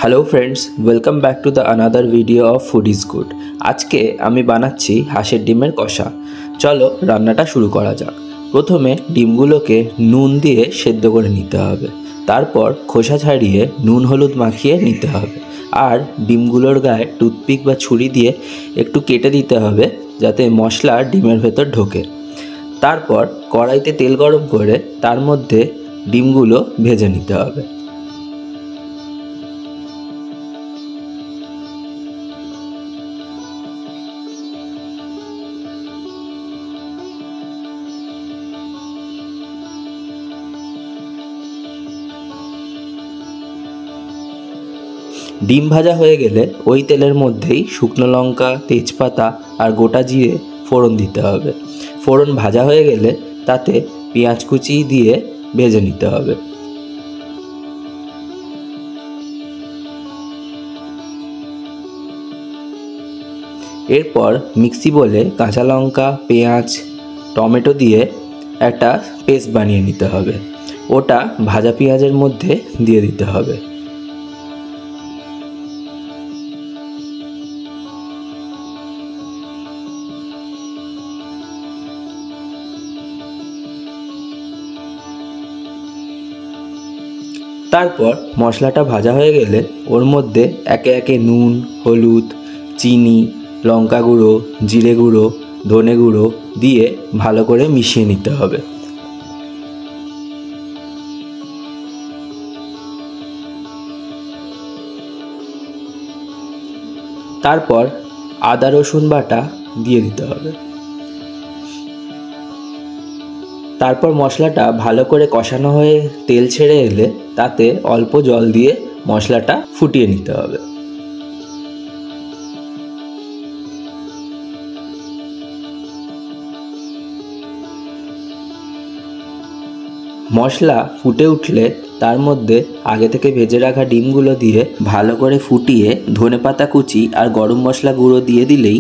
Hello friends, welcome back to the another video of food is good. आज के आमी बानाচ্ছি হাঁসের ডিমের কষা। চলো রান্নাটা শুরু করা যাক। প্রথমে ডিমগুলোকে নুন দিয়ে সেদ্ধ করে নিতে হবে। তারপর খোসা ছাড়িয়ে নুন হলুদ মাখিয়ে নিতে হবে। আর ডিমগুলোর গায়ে টুথপিক বা ছুরি দিয়ে একটু কেটে দিতে হবে যাতে মশলা ডিমের ভেতর ঢোকে। তারপর কড়াইতে তেল গরম করে তার মধ্যে ডিমগুলো ভেজে নিতে হবে। ডিম ভাজা হয়ে গেলে ওই তেলের মধ্যেই শুকনো লঙ্কা, তেজপাতা আর গোটা জিরে ফোড়ন দিতে হবে। ফোড়ন ভাজা হয়ে গেলে তাতে পেঁয়াজ কুচি দিয়ে ভেজে নিতে হবে। এরপর মিক্সি বলে কাঁচা লঙ্কা, পেঁয়াজ, টমেটো দিয়ে একটা পেস্ট বানিয়ে নিতে হবে। ওটা ভাজা পেঁয়াজের মধ্যে দিয়ে দিতে হবে। তারপর মশলাটা ভাজা হয়ে গেলে ওর মধ্যে একে একে নুন, হলুদ, চিনি, লঙ্কা গুঁড়ো, জিরে গুঁড়ো, ধনে গুঁড়ো দিয়ে ভালো করে মিশিয়ে নিতে হবে। তারপর আদা রসুন বাটা দিয়ে দিতে হবে। তারপর মশলাটা ভালো করে কষানো হয়ে তেল ছেড়ে এলে তাতে অল্প জল দিয়ে মশলাটা ফুটিয়ে নিতে হবে। মশলা ফুটে উঠলে তার মধ্যে আগে থেকে ভেজে রাখা ডিমগুলো দিয়ে ভালো করে ফুটিয়ে ধনেপাতা কুচি আর গরম মশলা গুঁড়ো দিয়ে দিলেই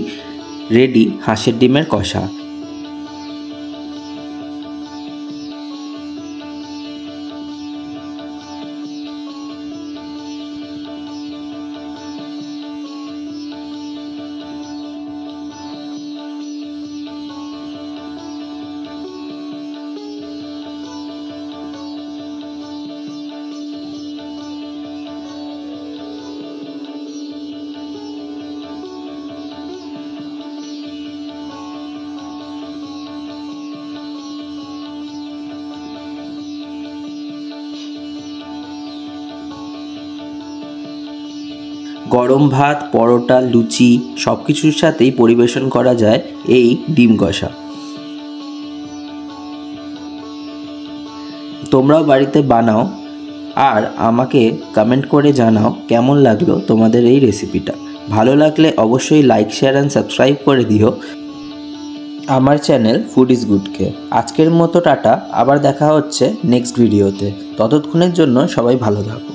রেডি হাঁসের ডিমের কষা। গরম ভাত, পরোটা, লুচি সব কিছুর সাথেই পরিবেশন করা যায় এই ডিম কষা। তোমরাও বাড়িতে বানাও আর আমাকে কমেন্ট করে জানাও কেমন লাগলো তোমাদের এই রেসিপিটা। ভালো লাগলে অবশ্যই লাইক, শেয়ার অ্যান্ড সাবস্ক্রাইব করে দিও আমার চ্যানেল ফুড ইজ গুডকে। আজকের মতো টাটা, আবার দেখা হচ্ছে নেক্সট ভিডিওতে। ততক্ষণের জন্য সবাই ভালো থাকো।